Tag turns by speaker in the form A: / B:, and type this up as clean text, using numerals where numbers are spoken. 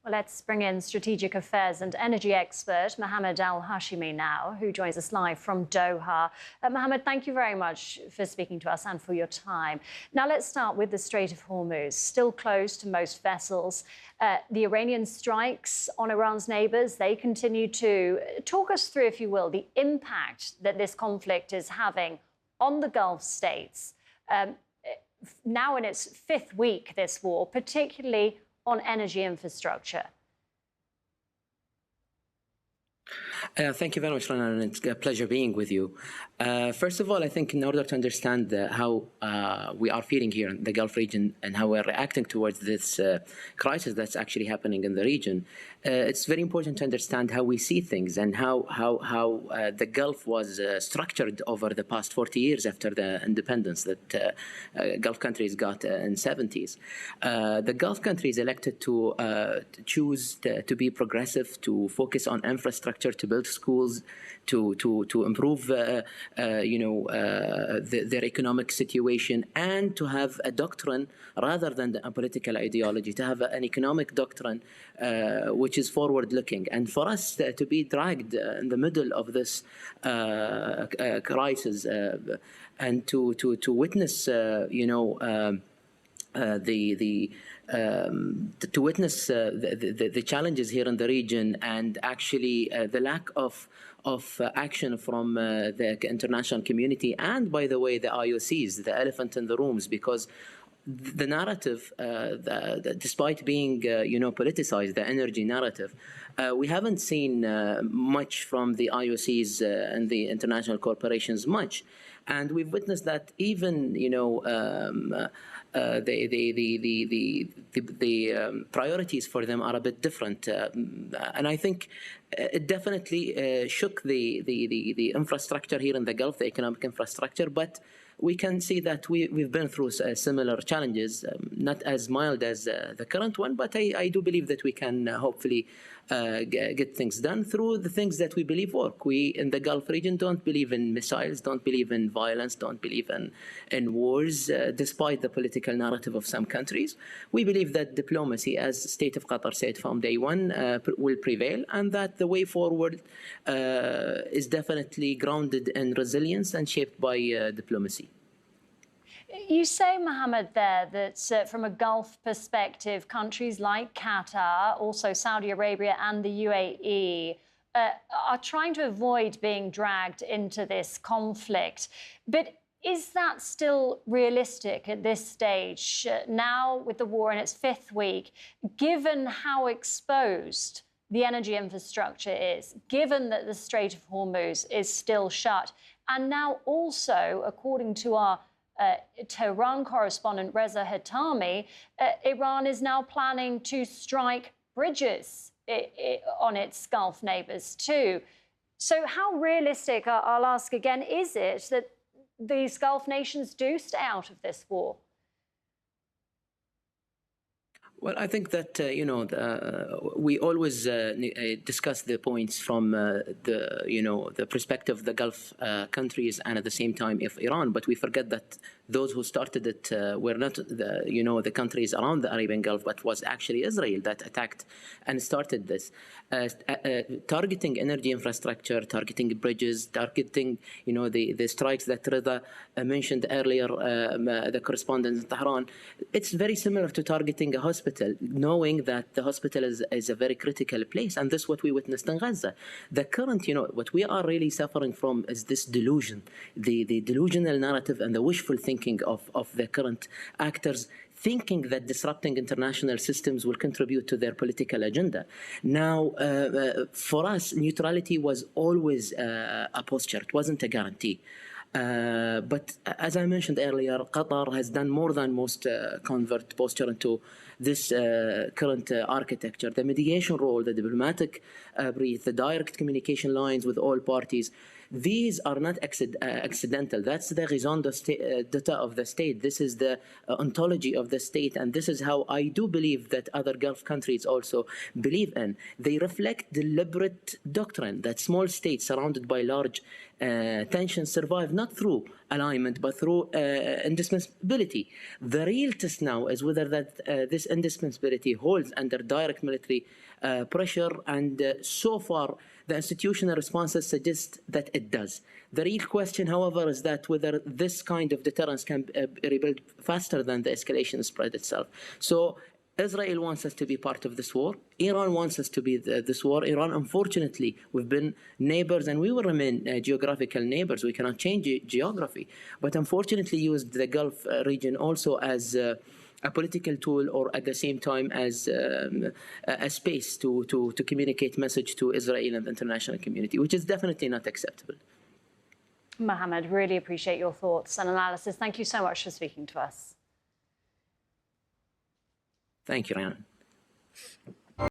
A: Well, let's bring in strategic affairs and energy expert Mohammed Al-Hashimi now, who joins us live from Doha. Mohammed, thank you very much for speaking to us and for your time. Now, let's start with the Strait of Hormuz, still closed to most vessels. The Iranian strikes on Iran's neighbours, they continue to talk us through, if you will, the impact that this conflict is having on the Gulf states. Now in its fifth week, this war, particularly on energy infrastructure.
B: Thank you very much, Rhiannon. It's a pleasure being with you. First of all, I think in order to understand how we are feeling here in the Gulf region and how we're reacting towards this crisis that's actually happening in the region, it's very important to understand how we see things and how the Gulf was structured over the past 40 years after the independence that Gulf countries got in the 70s. The Gulf countries elected to choose to be progressive, to focus on infrastructure, to build schools, to improve their economic situation, and to have a doctrine rather than a political ideology, to have an economic doctrine which is forward-looking. And for us to be dragged in the middle of this crisis and to witness, to witness the challenges here in the region, and actually the lack of action from the international community, and by the way, the IOCs, the elephant in the rooms, because the narrative, despite being politicized, the energy narrative, we haven't seen much from the IOCs and the international corporations much, and we've witnessed that even the priorities for them are a bit different, and I think it definitely shook the infrastructure here in the Gulf, the economic infrastructure. But we can see that we've been through similar challenges, not as mild as the current one, but I do believe that we can hopefully get things done through the things that we believe work. We in the Gulf region don't believe in missiles, don't believe in violence, don't believe in wars, despite the political narrative of some countries. We believe that diplomacy, as the State of Qatar said from day one, will prevail, and that the way forward is definitely grounded in resilience and shaped by diplomacy.
A: You say, Mohammed, there that from a Gulf perspective, countries like Qatar, also Saudi Arabia and the UAE are trying to avoid being dragged into this conflict. But is that still realistic at this stage, now with the war in its fifth week, given how exposed the energy infrastructure is, given that the Strait of Hormuz is still shut, and now also, according to our Tehran correspondent Reza Hatami, Iran is now planning to strike bridges on its Gulf neighbours too. So how realistic, I'll ask again, is it that these Gulf nations do stay out of this war?
B: Well, I think that we always discuss the points from the perspective of the Gulf countries, and at the same time of Iran. But we forget that those who started it were not the countries around the Arabian Gulf, but was actually Israel that attacked and started this, targeting energy infrastructure, targeting bridges, targeting the strikes that Reza mentioned earlier, the correspondent in Tehran. It's very similar to targeting a hospital, knowing that the hospital is a very critical place, and this is what we witnessed in Gaza. The current, what we are really suffering from is this delusion, the delusional narrative and the wishful thinking of the current actors, thinking that disrupting international systems will contribute to their political agenda. Now, for us, neutrality was always a posture. It wasn't a guarantee. But as I mentioned earlier, Qatar has done more than most convert posture into this current architecture. The mediation role, the diplomatic brief, the direct communication lines with all parties, these are not accidental. That's the raison d'etre of the state. This is the ontology of the state, and this is how I do believe that other Gulf countries also believe in. They reflect deliberate doctrine that small states surrounded by large tensions survive not through alignment but through indispensability. The real test now is whether this indispensability holds under direct military pressure, and so far the institutional responses suggest that it does. The real question, however, is that whether this kind of deterrence can be rebuilt faster than the escalation spread itself. So Israel wants us to be part of this war. Iran wants us to be this war. Iran, unfortunately, we've been neighbors and we will remain geographical neighbors. We cannot change geography. But unfortunately used the Gulf region also as a political tool, or at the same time as a space to communicate message to Israel and the international community, which is definitely not acceptable.
A: Mohammed, really appreciate your thoughts and analysis. Thank you so much for speaking to us.
B: Thank you, Rhiannon.